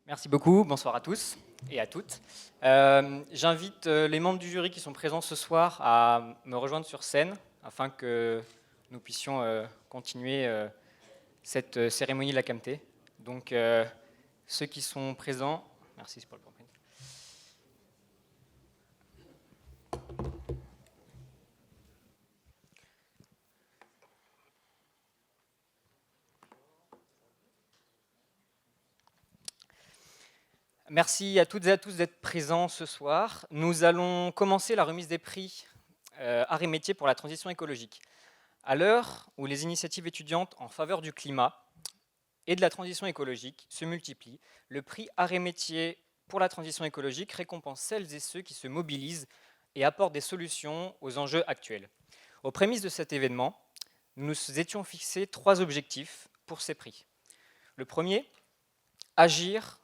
Merci beaucoup, bonsoir à tous et à toutes. J'invite les membres du jury qui sont présents ce soir à me rejoindre sur scène afin que nous puissions continuer cette cérémonie de la CAMT. Donc ceux qui sont présents, merci pour le PowerPoint. Merci à toutes et à tous d'être présents ce soir. Nous allons commencer la remise des prix Arts et métiers pour la transition écologique. À l'heure où les initiatives étudiantes en faveur du climat et de la transition écologique se multiplient, le prix Arts et métiers pour la transition écologique récompense celles et ceux qui se mobilisent et apportent des solutions aux enjeux actuels. Aux prémices de cet événement, nous nous étions fixés 3 objectifs pour ces prix. Le premier, agir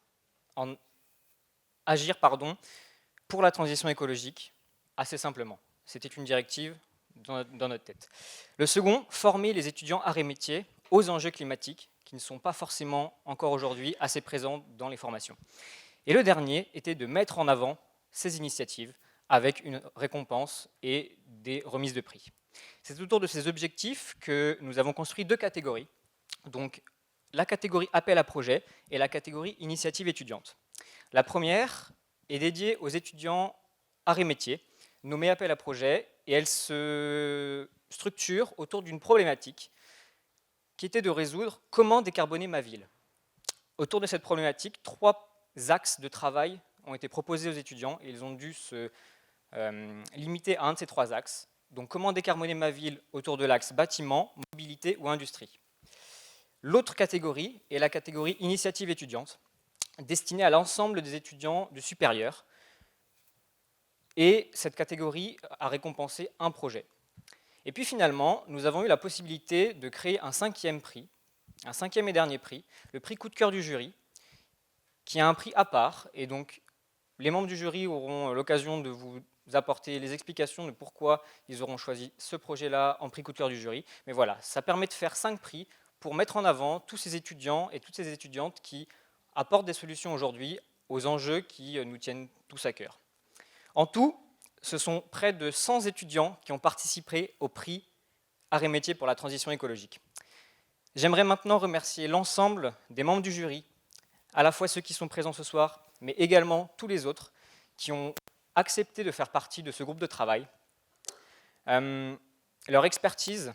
pour la transition écologique, assez simplement. C'était une directive dans notre tête. Le second, former les étudiants arts et métiers aux enjeux climatiques qui ne sont pas forcément encore aujourd'hui assez présents dans les formations. Et le dernier était de mettre en avant ces initiatives avec une récompense et des remises de prix. C'est autour de ces objectifs que nous avons construit 2 catégories, donc la catégorie appel à projet et la catégorie initiative étudiante. La première est dédiée aux étudiants arts et métiers, nommée appel à projet, et elle se structure autour d'une problématique qui était de résoudre comment décarboner ma ville. Autour de cette problématique, 3 axes de travail ont été proposés aux étudiants et ils ont dû se limiter à un de ces 3 axes. Donc comment décarboner ma ville autour de l'axe bâtiment, mobilité ou industrie. L'autre catégorie est la catégorie initiative étudiante, destinée à l'ensemble des étudiants du supérieur. Et cette catégorie a récompensé un projet. Et puis finalement, nous avons eu la possibilité de créer un 5e prix, un 5e et dernier prix, le prix coup de cœur du jury, qui a un prix à part. Et donc, les membres du jury auront l'occasion de vous apporter les explications de pourquoi ils auront choisi ce projet-là en prix coup de cœur du jury. Mais voilà, ça permet de faire 5 prix pour mettre en avant tous ces étudiants et toutes ces étudiantes qui apportent des solutions aujourd'hui aux enjeux qui nous tiennent tous à cœur. En tout, ce sont près de 100 étudiants qui ont participé au prix Arts et métiers pour la transition écologique. J'aimerais maintenant remercier l'ensemble des membres du jury, à la fois ceux qui sont présents ce soir, mais également tous les autres qui ont accepté de faire partie de ce groupe de travail. Leur expertise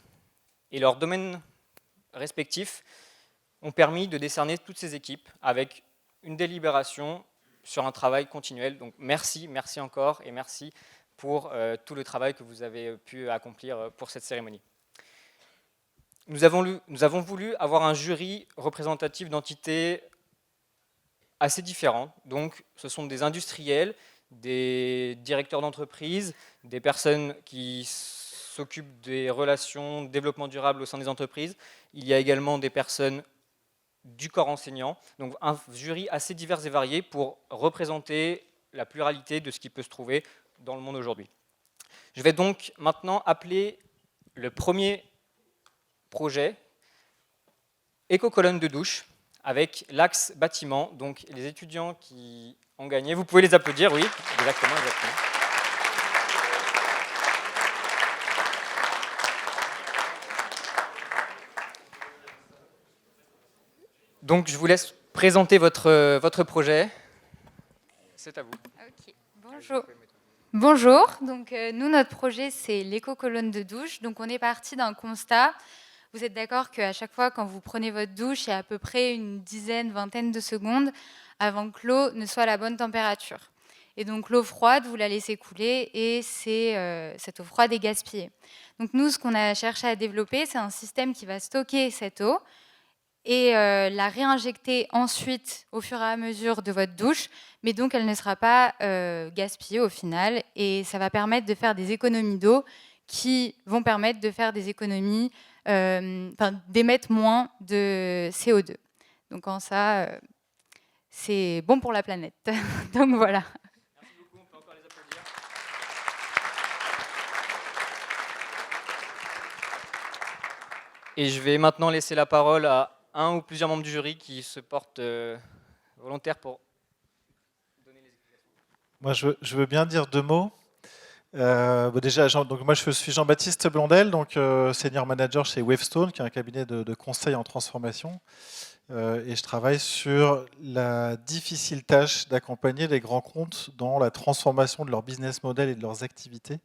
et leurs domaines respectifs ont permis de décerner toutes ces équipes avec une délibération sur un travail continuel. Donc merci encore et merci pour tout le travail que vous avez pu accomplir pour cette cérémonie. Nous avons voulu avoir un jury représentatif d'entités assez différentes. Donc ce sont des industriels, des directeurs d'entreprise, des personnes qui s'occupent des relations de développement durable au sein des entreprises. Il y a également des personnes du corps enseignant, donc un jury assez divers et varié pour représenter la pluralité de ce qui peut se trouver dans le monde aujourd'hui. Je vais donc maintenant appeler le premier projet, éco-colonne de douche, avec l'axe bâtiment. Donc les étudiants qui ont gagné, vous pouvez les applaudir, oui, exactement. Donc je vous laisse présenter votre projet. C'est à vous. Okay. Bonjour. Donc, nous, notre projet, c'est l'éco-colonne de douche. Donc, on est parti d'un constat. Vous êtes d'accord qu'à chaque fois, quand vous prenez votre douche, il y a à peu près une dizaine, vingtaine de secondes avant que l'eau ne soit à la bonne température. Et donc, l'eau froide, vous la laissez couler et cette eau froide est gaspillée. Donc, nous, ce qu'on a cherché à développer, c'est un système qui va stocker cette eau et la réinjecter ensuite au fur et à mesure de votre douche, mais donc elle ne sera pas gaspillée au final, et ça va permettre de faire des économies d'eau qui vont permettre de faire des économies, d'émettre moins de CO2. Donc en ça, c'est bon pour la planète. Donc voilà. Merci beaucoup, on peut encore les applaudir. Et je vais maintenant laisser la parole à un ou plusieurs membres du jury qui se portent volontaire pour donner les explications. Moi, je veux bien dire 2 mots. Déjà, donc moi, je suis Jean-Baptiste Blondel, donc senior manager chez Wavestone, qui est un cabinet de conseil en transformation. Et je travaille sur la difficile tâche d'accompagner les grands comptes dans la transformation de leur business model et de leurs activités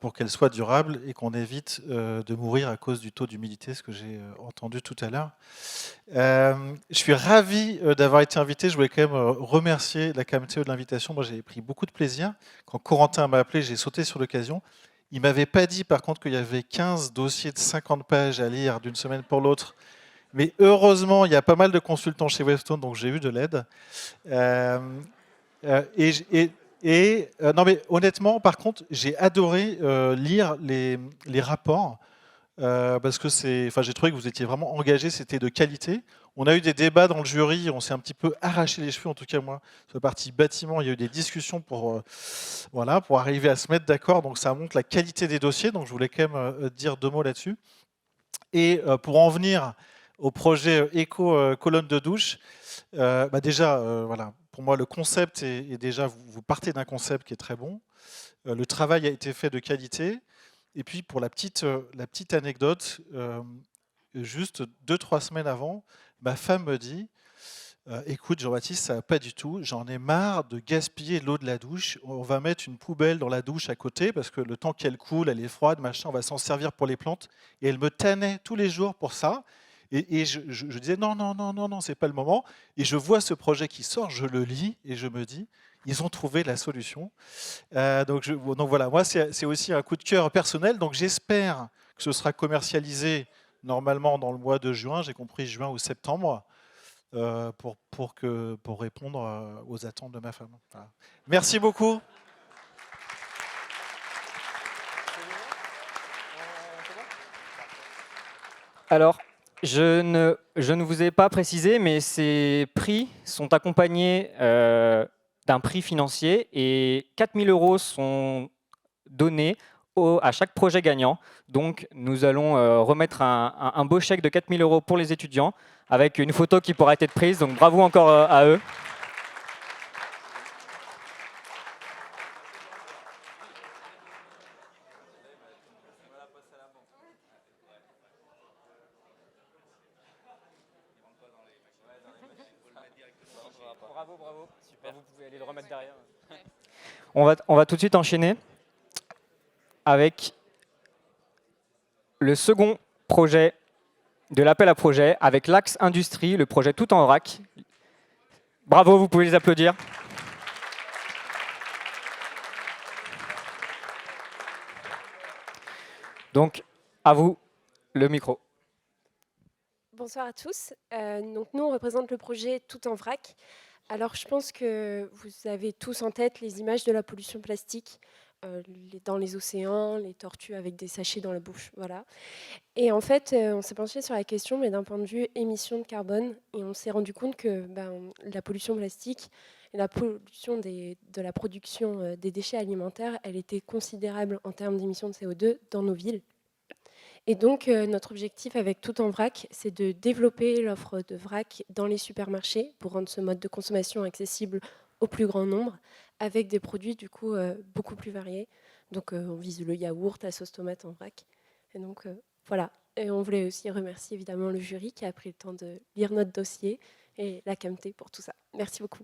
pour qu'elles soient durables et qu'on évite de mourir à cause du taux d'humidité, ce que j'ai entendu tout à l'heure. Je suis ravi d'avoir été invité. Je voulais quand même remercier la KMTE de l'invitation. Moi, j'ai pris beaucoup de plaisir. Quand Corentin m'a appelé, j'ai sauté sur l'occasion. Il ne m'avait pas dit, par contre, qu'il y avait 15 dossiers de 50 pages à lire d'une semaine pour l'autre. Mais heureusement, il y a pas mal de consultants chez Wavestone, donc j'ai eu de l'aide. Non, mais honnêtement, par contre, j'ai adoré lire les rapports parce que j'ai trouvé que vous étiez vraiment engagés, c'était de qualité. On a eu des débats dans le jury, on s'est un petit peu arraché les cheveux, en tout cas moi, sur la partie bâtiment, il y a eu des discussions pour arriver à se mettre d'accord, donc ça montre la qualité des dossiers, donc je voulais quand même dire 2 mots là-dessus. Et pour en venir au projet éco-colonne de douche, voilà, pour moi, le concept est déjà, vous partez d'un concept qui est très bon. Le travail a été fait de qualité. Et puis, pour la petite anecdote, juste 2-3 semaines avant, ma femme me dit écoute, Jean-Baptiste, ça va pas du tout. J'en ai marre de gaspiller l'eau de la douche. On va mettre une poubelle dans la douche à côté parce que le temps qu'elle coule, elle est froide, machin, on va s'en servir pour les plantes. Et elle me tannait tous les jours pour ça. Et je disais non, c'est pas le moment. Et je vois ce projet qui sort, je le lis et je me dis ils ont trouvé la solution. Donc voilà, moi c'est aussi un coup de cœur personnel. Donc j'espère que ce sera commercialisé normalement dans le mois de juin. J'ai compris juin ou septembre. Pour répondre aux attentes de ma femme. Voilà. Merci beaucoup. Alors, je ne vous ai pas précisé, mais ces prix sont accompagnés d'un prix financier et 4 000 € sont donnés à chaque projet gagnant. Donc, nous allons remettre un beau chèque de 4 000 € pour les étudiants avec une photo qui pourra être prise. Donc, bravo encore à eux. Bravo. Super. Vous pouvez aller le remettre derrière. On va tout de suite enchaîner avec le second projet de l'appel à projet, avec l'axe industrie, le projet tout en vrac. Bravo, vous pouvez les applaudir. Donc, à vous le micro. Bonsoir à tous. Donc nous, on représente le projet Tout en vrac. Alors, je pense que vous avez tous en tête les images de la pollution plastique dans les océans, les tortues avec des sachets dans la bouche, voilà. Et en fait, on s'est penché sur la question, mais d'un point de vue émissions de carbone, et on s'est rendu compte que la pollution plastique et la pollution de la production des déchets alimentaires, elle était considérable en termes d'émissions de CO2 dans nos villes. Et donc, notre objectif avec Tout en vrac, c'est de développer l'offre de vrac dans les supermarchés pour rendre ce mode de consommation accessible au plus grand nombre, avec des produits du coup beaucoup plus variés. Donc, on vise le yaourt, la sauce tomate en vrac. Et donc, voilà. Et on voulait aussi remercier évidemment le jury qui a pris le temps de lire notre dossier et la KMT pour tout ça. Merci beaucoup.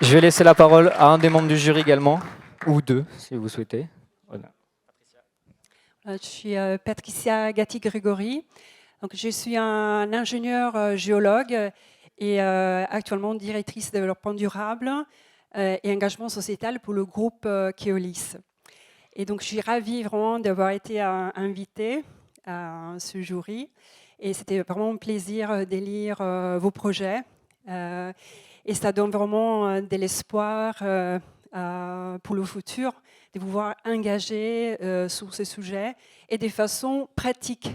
Je vais laisser la parole à un des membres du jury également, ou deux, si vous souhaitez. Voilà. Je suis Patricia Gatti-Grégory. Donc, je suis un ingénieur géologue et actuellement directrice de développement durable et engagement sociétal pour le groupe Keolis. Et donc, je suis ravie vraiment d'avoir été invitée à ce jury. Et c'était vraiment un plaisir de lire vos projets. Et ça donne vraiment de l'espoir pour le futur, de vous voir engagé sur ces sujets et de façon pratique.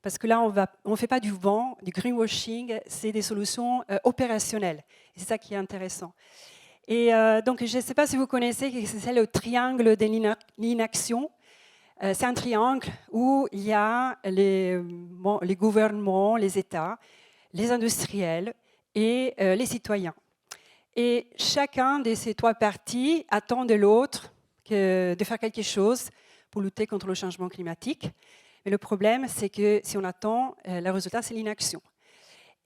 Parce que là, on ne fait pas du vent, du greenwashing, c'est des solutions opérationnelles. Et c'est ça qui est intéressant. Et donc, je ne sais pas si vous connaissez, c'est le triangle de l'inaction. C'est un triangle où il y a les gouvernements, les États, les industriels et les citoyens. Et chacun de ces trois parties attend de l'autre de faire quelque chose pour lutter contre le changement climatique. Mais le problème, c'est que si on attend, le résultat, c'est l'inaction.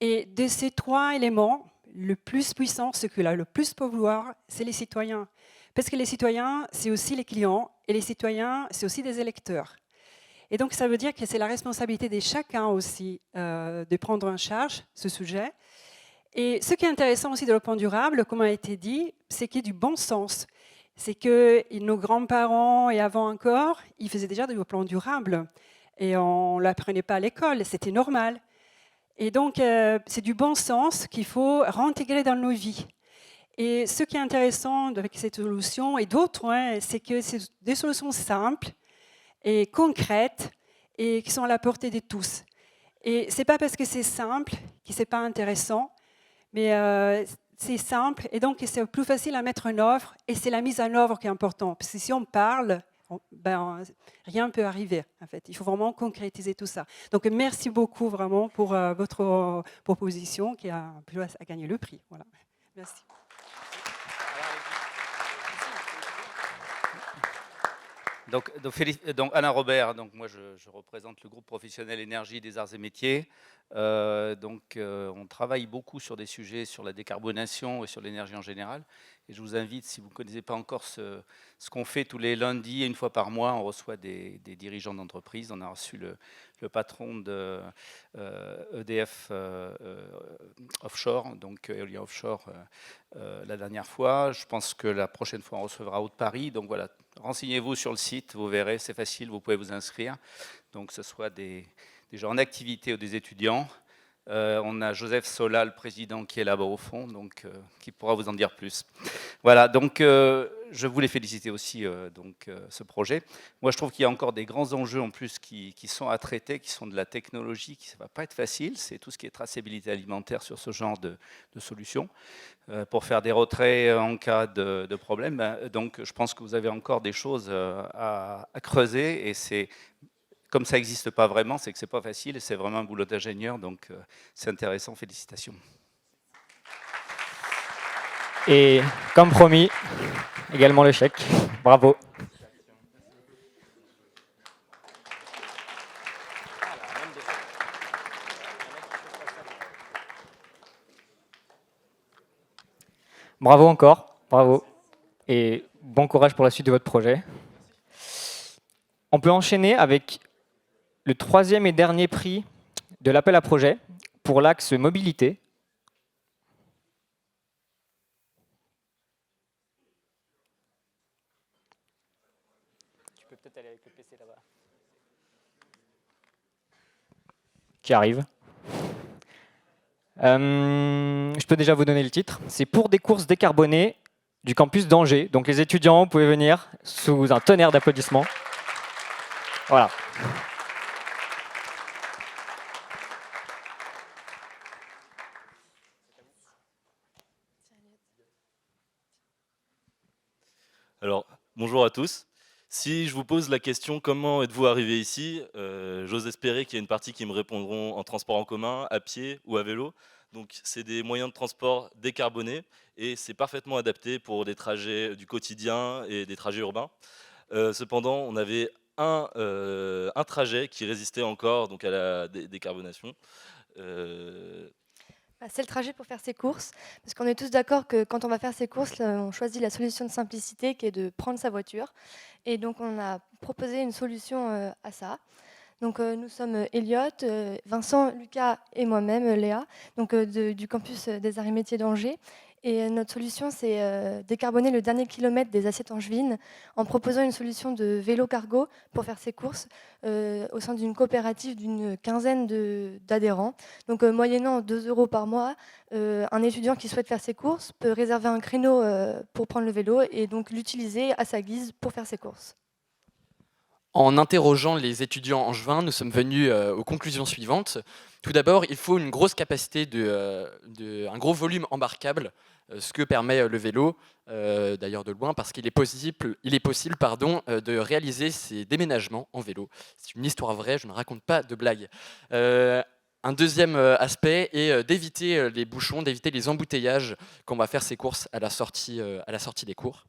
Et de ces trois éléments, le plus puissant, ce que a le plus pouvoir, c'est les citoyens. Parce que les citoyens, c'est aussi les clients, et les citoyens, c'est aussi des électeurs. Et donc, ça veut dire que c'est la responsabilité de chacun aussi de prendre en charge ce sujet. Et ce qui est intéressant aussi de développement durable, comme a été dit, c'est qu'il y a du bon sens. C'est que nos grands-parents et avant encore, ils faisaient déjà du développement durable. Et on ne l'apprenait pas à l'école, c'était normal. Et donc, c'est du bon sens qu'il faut réintégrer dans nos vies. Et ce qui est intéressant avec cette solution et d'autres, c'est que c'est des solutions simples et concrètes et qui sont à la portée de tous. Et ce n'est pas parce que c'est simple que ce n'est pas intéressant, mais c'est simple et donc c'est plus facile à mettre en œuvre et c'est la mise en œuvre qui est importante. Parce que si on parle, rien ne peut arriver, en fait. Il faut vraiment concrétiser tout ça. Donc, merci beaucoup vraiment pour votre proposition qui a gagné le prix. Voilà. Merci. Donc Alain Robert, moi je représente le groupe professionnel énergie des arts et métiers. On travaille beaucoup sur des sujets sur la décarbonation et sur l'énergie en général. Et je vous invite, si vous ne connaissez pas encore ce qu'on fait tous les lundis, une fois par mois, on reçoit des dirigeants d'entreprise. On a reçu le patron de EDF Offshore, donc éolien offshore, la dernière fois. Je pense que la prochaine fois, on recevra Haute-Paris. Donc voilà, renseignez-vous sur le site, vous verrez, c'est facile, vous pouvez vous inscrire. Donc que ce soit des gens en activité ou des étudiants. On a Joseph Sola, le président, qui est là-bas au fond, donc qui pourra vous en dire plus. Voilà, donc je voulais féliciter aussi ce projet. Moi, je trouve qu'il y a encore des grands enjeux en plus qui sont à traiter, qui sont de la technologie, qui ne va pas être facile. C'est tout ce qui est traçabilité alimentaire sur ce genre de solutions, pour faire des retraits en cas de problème. Donc, je pense que vous avez encore des choses à creuser, et c'est... Comme ça n'existe pas vraiment, c'est que ce n'est pas facile et c'est vraiment un boulot d'ingénieur, donc c'est intéressant, félicitations. Et comme promis, également le chèque. Bravo. Bravo encore, bravo. Et bon courage pour la suite de votre projet. On peut enchaîner avec le troisième et dernier prix de l'appel à projet pour l'axe mobilité. Tu peux peut-être aller avec le PC là-bas. Qui arrive. Je peux déjà vous donner le titre. C'est pour des courses décarbonées du campus d'Angers. Donc les étudiants, vous pouvez venir sous un tonnerre d'applaudissements. Voilà. Alors, bonjour à tous. Si je vous pose la question « Comment êtes-vous arrivé ici ?», j'ose espérer qu'il y a une partie qui me répondront en transport en commun, à pied ou à vélo. Donc, c'est des moyens de transport décarbonés et c'est parfaitement adapté pour des trajets du quotidien et des trajets urbains. Cependant, on avait un trajet qui résistait encore donc, à la décarbonation. C'est le trajet pour faire ses courses, parce qu'on est tous d'accord que quand on va faire ses courses, on choisit la solution de simplicité qui est de prendre sa voiture. Et donc on a proposé une solution à ça. Donc nous sommes Elliot, Vincent, Lucas et moi-même, Léa, donc, du campus des arts et métiers d'Angers. Et notre solution, c'est décarboner le dernier kilomètre des assiettes angevines en proposant une solution de vélo cargo pour faire ses courses au sein d'une coopérative d'une quinzaine d'adhérents. Donc moyennant 2 € par mois, un étudiant qui souhaite faire ses courses peut réserver un créneau pour prendre le vélo et donc l'utiliser à sa guise pour faire ses courses. En interrogeant les étudiants angevins, nous sommes venus aux conclusions suivantes. Tout d'abord, il faut une grosse capacité, un gros volume embarquable, ce que permet le vélo, d'ailleurs de loin, parce qu'il est possible de réaliser ces déménagements en vélo. C'est une histoire vraie, je ne raconte pas de blague. Un deuxième aspect est d'éviter les bouchons, d'éviter les embouteillages quand on va faire ses courses à la sortie des cours.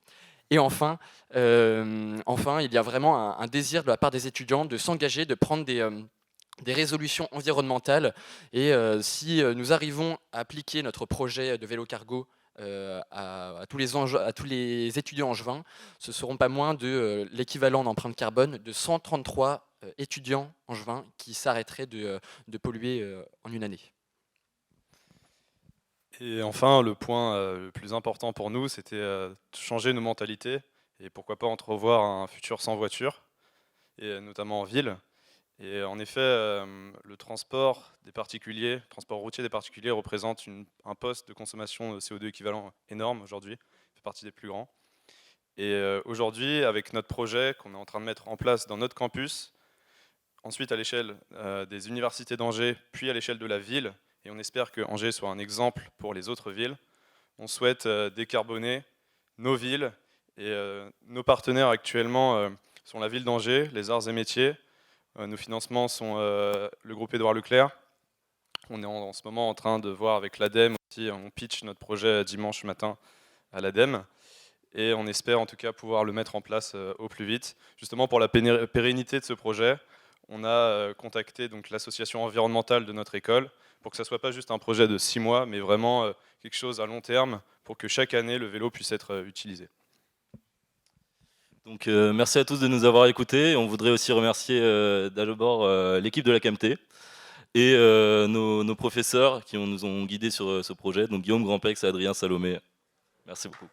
Et enfin, il y a vraiment un désir de la part des étudiants de s'engager, de prendre des résolutions environnementales. Et si nous arrivons à appliquer notre projet de vélo cargo à tous les étudiants angevins, ce ne seront pas moins de l'équivalent d'empreinte carbone de 133 étudiants angevins qui s'arrêteraient de polluer en une année. Et enfin, le point le plus important pour nous, c'était de changer nos mentalités et pourquoi pas entrevoir un futur sans voiture, et notamment en ville. Et en effet, le transport routier des particuliers représente un poste de consommation de CO2 équivalent énorme aujourd'hui, fait partie des plus grands. Et aujourd'hui, avec notre projet qu'on est en train de mettre en place dans notre campus, ensuite à l'échelle des universités d'Angers, puis à l'échelle de la ville, et on espère que Angers soit un exemple pour les autres villes, on souhaite décarboner nos villes, et nos partenaires actuellement sont la ville d'Angers, les arts et métiers. Nos financements sont le groupe Édouard Leclerc. On est en ce moment en train de voir avec l'ADEME aussi, on pitch notre projet dimanche matin à l'ADEME. Et on espère en tout cas pouvoir le mettre en place au plus vite. Justement pour la pérennité de ce projet, on a contacté donc l'association environnementale de notre école pour que ça ne soit pas juste un projet de 6 mois, mais vraiment quelque chose à long terme pour que chaque année le vélo puisse être utilisé. Donc merci à tous de nous avoir écoutés. On voudrait aussi remercier d'abord l'équipe de la CAMT et nos professeurs qui nous ont guidés sur ce projet, donc Guillaume Grandpex et Adrien Salomé. Merci beaucoup.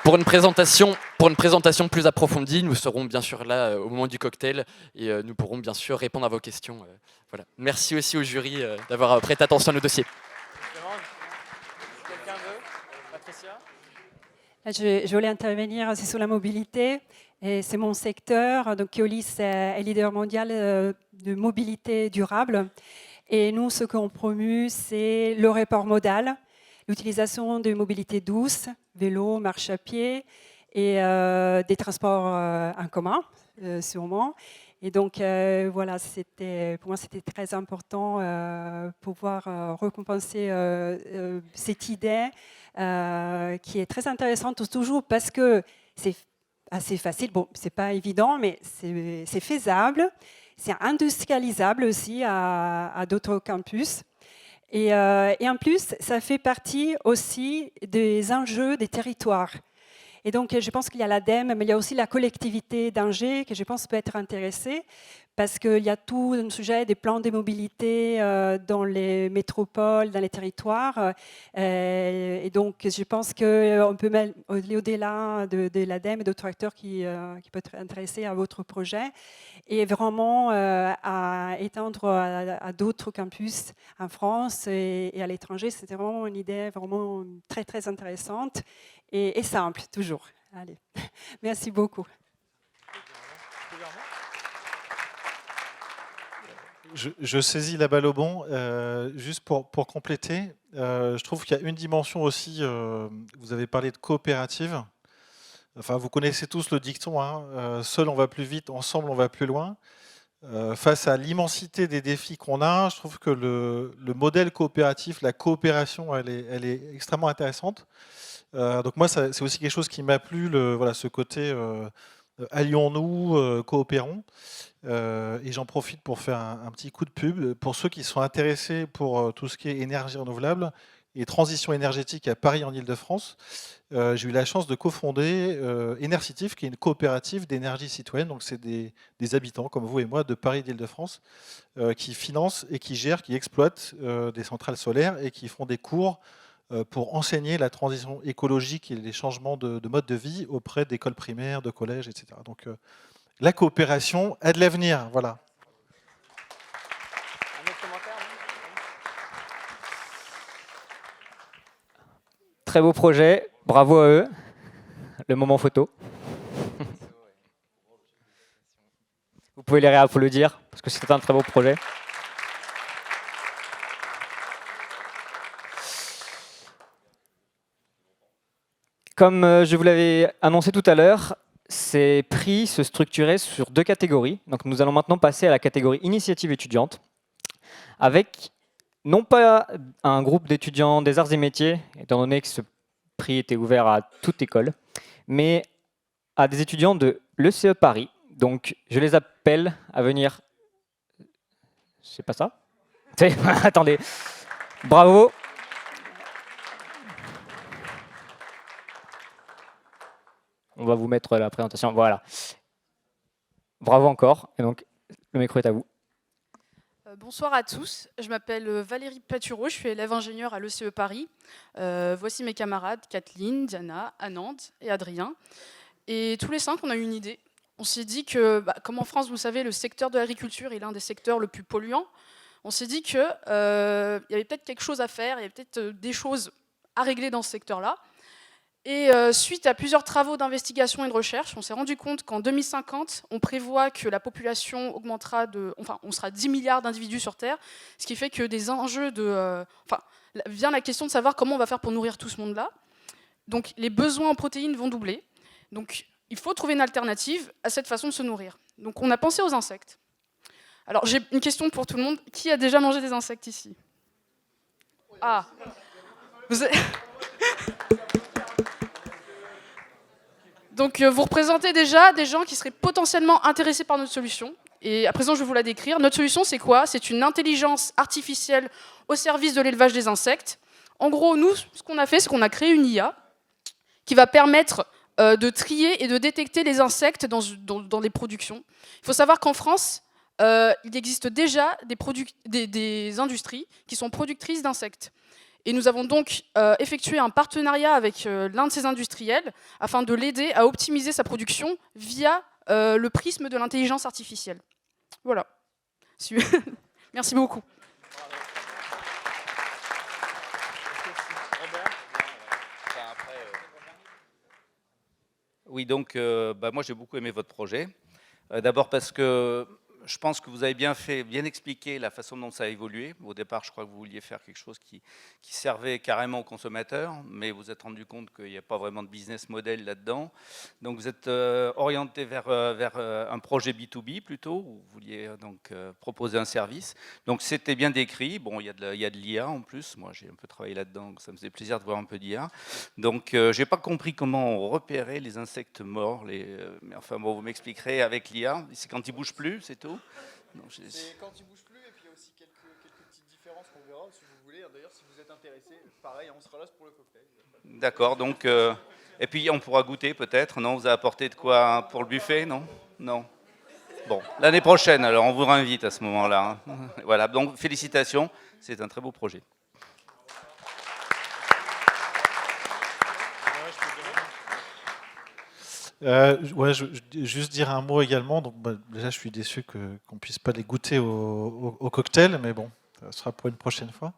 Pour une présentation plus approfondie, nous serons bien sûr là au moment du cocktail et nous pourrons bien sûr répondre à vos questions. Voilà. Merci aussi au jury d'avoir prêté attention à nos dossiers. Je voulais intervenir aussi sur la mobilité. Et c'est mon secteur. Donc, Keolis est leader mondial de mobilité durable. Et nous, ce qu'on promue, c'est le report modal, l'utilisation de mobilité douce, vélo, marche à pied et des transports en commun, sûrement. Et donc, voilà, pour moi, c'était très important pouvoir récompenser cette idée qui est très intéressante toujours parce que c'est assez facile. Bon, c'est pas évident, mais c'est faisable. C'est industrialisable aussi à d'autres campus. Et en plus, ça fait partie aussi des enjeux des territoires. Et donc, je pense qu'il y a l'ADEME, mais il y a aussi la collectivité d'Angers que je pense peut être intéressée parce qu'il y a tout un sujet des plans de mobilité dans les métropoles, dans les territoires. Et donc, je pense qu'on peut aller au-delà de l'ADEME et d'autres acteurs qui peuvent être intéressés à votre projet et vraiment à étendre à d'autres campus en France et à l'étranger. C'était vraiment une idée vraiment très, très intéressante et simple, toujours. Allez, merci beaucoup. Je saisis la balle au bon. Juste pour compléter, je trouve qu'il y a une dimension aussi, vous avez parlé de coopérative. Enfin, vous connaissez tous le dicton, hein, seul on va plus vite, ensemble on va plus loin. Face à l'immensité des défis qu'on a, je trouve que le modèle coopératif, la coopération, elle est extrêmement intéressante. Donc moi, c'est aussi quelque chose qui m'a plu, voilà, ce côté allions-nous, coopérons. Et j'en profite pour faire un petit coup de pub. Pour ceux qui sont intéressés pour tout ce qui est énergie renouvelable et transition énergétique à Paris en Ile-de-France, j'ai eu la chance de cofonder Énercitif, qui est une coopérative d'énergie citoyenne. Donc c'est des habitants comme vous et moi de Paris et d'Île-de-France qui financent et qui gèrent, qui exploitent des centrales solaires et qui font des cours pour enseigner la transition écologique et les changements de mode de vie auprès d'écoles primaires, de collèges, etc. Donc la coopération a de l'avenir, voilà. Un autre commentaire, très beau projet, bravo à eux. Le moment photo. Vous pouvez les réapplaudir parce que c'était un très beau projet. Comme je vous l'avais annoncé tout à l'heure, ces prix se structuraient sur 2 catégories. Donc nous allons maintenant passer à la catégorie initiative étudiante, avec non pas un groupe d'étudiants des arts et métiers, étant donné que ce prix était ouvert à toute école, mais à des étudiants de l'ECE Paris. Donc je les appelle à venir... C'est pas ça? Attendez. Bravo. On va vous mettre la présentation. Voilà. Bravo encore. Et donc, le micro est à vous. Bonsoir à tous, je m'appelle Valérie Patureau, je suis élève ingénieur à l'ECE Paris. Voici mes camarades Kathleen, Diana, Anand et Adrien. Et tous les 5, on a eu une idée. On s'est dit que, comme en France, vous savez, le secteur de l'agriculture est l'un des secteurs le plus polluants. On s'est dit qu'il y avait peut-être quelque chose à faire, il y avait peut-être des choses à régler dans ce secteur-là. Et suite à plusieurs travaux d'investigation et de recherche, on s'est rendu compte qu'en 2050, on prévoit que la population augmentera on sera 10 milliards d'individus sur Terre, ce qui fait que des enjeux vient la question de savoir comment on va faire pour nourrir tout ce monde-là. Donc les besoins en protéines vont doubler. Donc il faut trouver une alternative à cette façon de se nourrir. Donc on a pensé aux insectes. Alors j'ai une question pour tout le monde. Qui a déjà mangé des insectes ici? Ah, Donc vous représentez déjà des gens qui seraient potentiellement intéressés par notre solution. Et à présent, je vais vous la décrire. Notre solution, c'est quoi? C'est une intelligence artificielle au service de l'élevage des insectes. En gros, nous, ce qu'on a fait, c'est qu'on a créé une IA qui va permettre de trier et de détecter les insectes dans les productions. Il faut savoir qu'en France, il existe déjà des industries qui sont productrices d'insectes. Et nous avons donc effectué un partenariat avec l'un de ces industriels afin de l'aider à optimiser sa production via le prisme de l'intelligence artificielle. Voilà. Merci beaucoup. Oui, donc moi j'ai beaucoup aimé votre projet. D'abord parce que je pense que vous avez bien expliqué la façon dont ça a évolué. Au départ, je crois que vous vouliez faire quelque chose qui servait carrément aux consommateurs, mais vous vous êtes rendu compte qu'il n'y a pas vraiment de business model là-dedans. Donc vous êtes orienté vers un projet B2B plutôt, où vous vouliez donc proposer un service. Donc c'était bien décrit. Bon, il y a de l'IA en plus. Moi, j'ai un peu travaillé là-dedans, donc ça me faisait plaisir de voir un peu d'IA. Donc je n'ai pas compris comment on repérait les insectes morts. Mais enfin, bon, vous m'expliquerez avec l'IA. C'est quand ils ne bougent plus, c'est tout? C'est quand il bouge plus, et puis il y a aussi quelques petites différences qu'on verra si vous voulez. D'ailleurs, si vous êtes intéressé, pareil, on sera là pour le cocktail. D'accord, donc et puis on pourra goûter peut-être. Non, vous avez apporté de quoi pour le buffet? Non, non. Bon, l'année prochaine, alors on vous réinvite à ce moment-là. Hein. Voilà, donc félicitations, c'est un très beau projet. Juste dire un mot également. Donc, déjà, je suis déçu qu'on ne puisse pas les goûter au cocktail, mais bon, ça sera pour une prochaine fois.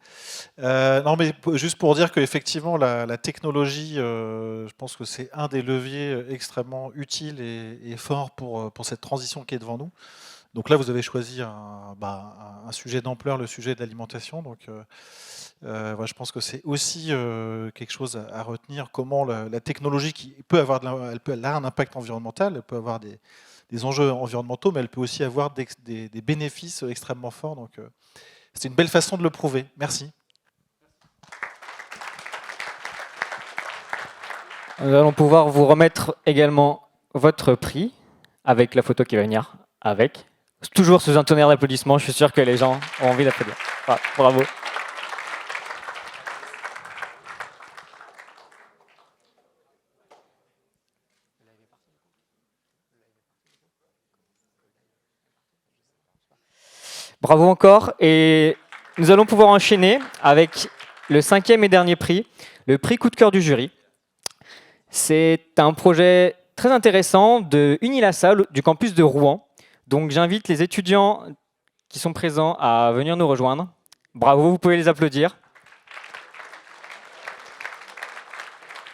Non, mais juste pour dire qu'effectivement, la technologie, je pense que c'est un des leviers extrêmement utiles et forts pour cette transition qui est devant nous. Donc là, vous avez choisi un sujet d'ampleur, le sujet de l'alimentation. Donc, je pense que c'est aussi quelque chose à retenir, comment la technologie qui peut avoir elle a un impact environnemental, elle peut avoir des enjeux environnementaux, mais elle peut aussi avoir des bénéfices extrêmement forts. Donc c'est une belle façon de le prouver. Merci. Nous allons pouvoir vous remettre également votre prix avec la photo qui va venir avec. Toujours sous un tonnerre d'applaudissements, je suis sûr que les gens ont envie d'applaudir. Voilà, bravo. Bravo encore, et nous allons pouvoir enchaîner avec le 5e et dernier prix, le prix coup de cœur du jury. C'est un projet très intéressant de Unilassa, du campus de Rouen. Donc j'invite les étudiants qui sont présents à venir nous rejoindre. Bravo, vous pouvez les applaudir.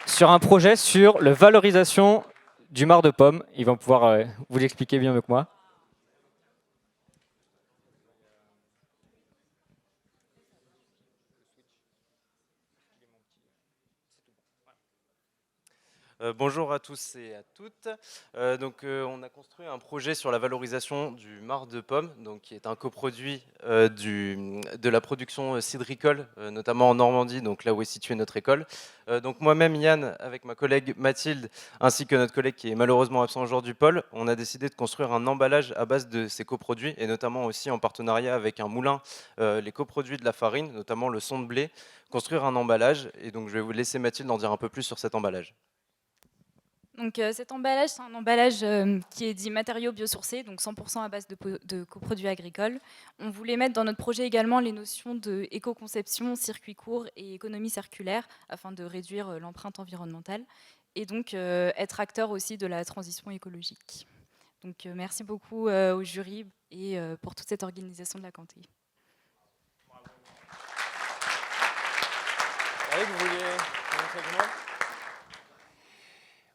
Sur un projet sur la valorisation du marc de pomme. Ils vont pouvoir vous l'expliquer bien mieux que moi. Bonjour à tous et à toutes. On a construit un projet sur la valorisation du marc de pomme, donc, qui est un coproduit de la production cidricole, notamment en Normandie, donc là où est située notre école. Moi-même, Yann, avec ma collègue Mathilde, ainsi que notre collègue qui est malheureusement absent aujourd'hui, Paul, on a décidé de construire un emballage à base de ces coproduits, et notamment aussi en partenariat avec un moulin, les coproduits de la farine, notamment le son de blé, construire un emballage. Et donc je vais vous laisser Mathilde en dire un peu plus sur cet emballage. Donc, cet emballage, c'est un emballage qui est dit matériaux biosourcés, donc 100% à base de coproduits agricoles. On voulait mettre dans notre projet également les notions de éco-conception, circuit court et économie circulaire, afin de réduire l'empreinte environnementale, et donc être acteur aussi de la transition écologique. Donc merci beaucoup au jury et pour toute cette organisation de la Cantée. Eric, vous vouliez montrer comment ?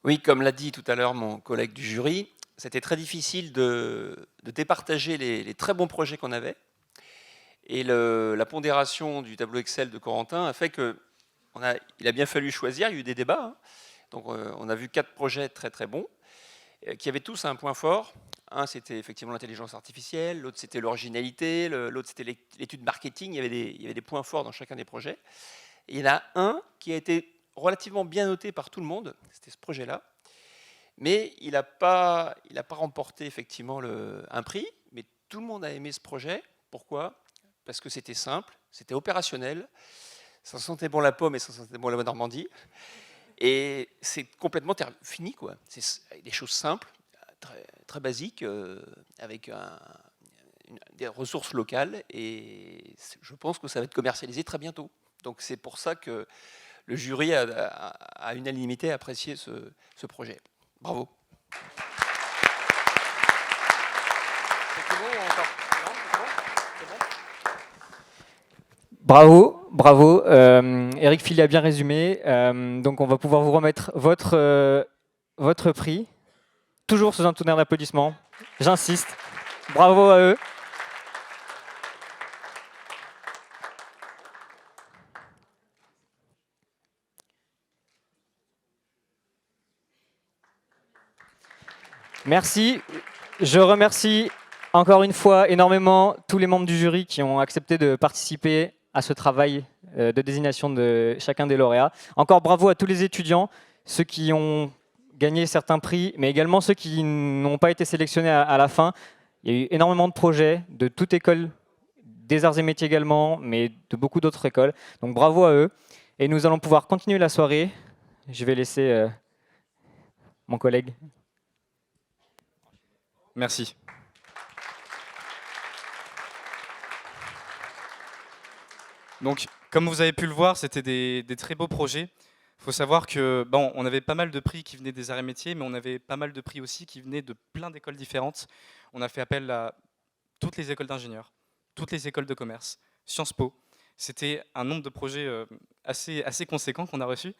Oui, comme l'a dit tout à l'heure mon collègue du jury, c'était très difficile de départager les très bons projets qu'on avait. Et la pondération du tableau Excel de Corentin a fait qu'il a bien fallu choisir, il y a eu des débats. Hein. Donc on a vu 4 projets très très bons, qui avaient tous un point fort. Un, c'était effectivement l'intelligence artificielle, l'autre c'était l'originalité, l'autre c'était l'étude marketing, il y avait des points forts dans chacun des projets. Et il y en a un qui a été relativement bien noté par tout le monde, c'était ce projet-là, mais il n'a pas remporté effectivement un prix, mais tout le monde a aimé ce projet. Pourquoi ? Parce que c'était simple, c'était opérationnel, ça sentait bon la pomme et ça sentait bon la Normandie, et c'est complètement fini, quoi. C'est des choses simples, très, très basiques, avec des ressources locales, et je pense que ça va être commercialisé très bientôt. Donc c'est pour ça que le jury a à unanimité apprécié ce projet. Bravo. Bravo, bravo. Eric Philly a bien résumé. Donc on va pouvoir vous remettre votre prix, toujours sous un tonnerre d'applaudissements. J'insiste. Bravo à eux. Merci. Je remercie encore une fois énormément tous les membres du jury qui ont accepté de participer à ce travail de désignation de chacun des lauréats. Encore bravo à tous les étudiants, ceux qui ont gagné certains prix, mais également ceux qui n'ont pas été sélectionnés à la fin. Il y a eu énormément de projets de toute école, des arts et métiers également, mais de beaucoup d'autres écoles. Donc bravo à eux. Et nous allons pouvoir continuer la soirée. Je vais laisser mon collègue. Merci. Donc, comme vous avez pu le voir, c'était des très beaux projets. Il faut savoir que on avait pas mal de prix qui venaient des arts et métiers, mais on avait pas mal de prix aussi qui venaient de plein d'écoles différentes. On a fait appel à toutes les écoles d'ingénieurs, toutes les écoles de commerce, Sciences Po. C'était un nombre de projets assez conséquent qu'on a reçu.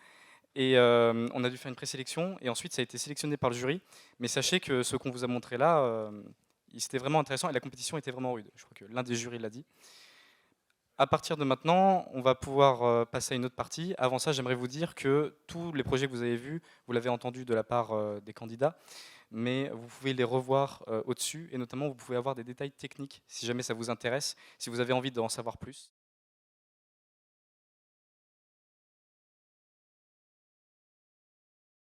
Et on a dû faire une présélection, et ensuite ça a été sélectionné par le jury. Mais sachez que ce qu'on vous a montré là, c'était vraiment intéressant, et la compétition était vraiment rude. Je crois que l'un des jurys l'a dit. À partir de maintenant, on va pouvoir passer à une autre partie. Avant ça, j'aimerais vous dire que tous les projets que vous avez vus, vous l'avez entendu de la part des candidats, mais vous pouvez les revoir au-dessus, et notamment vous pouvez avoir des détails techniques si jamais ça vous intéresse, si vous avez envie d'en savoir plus.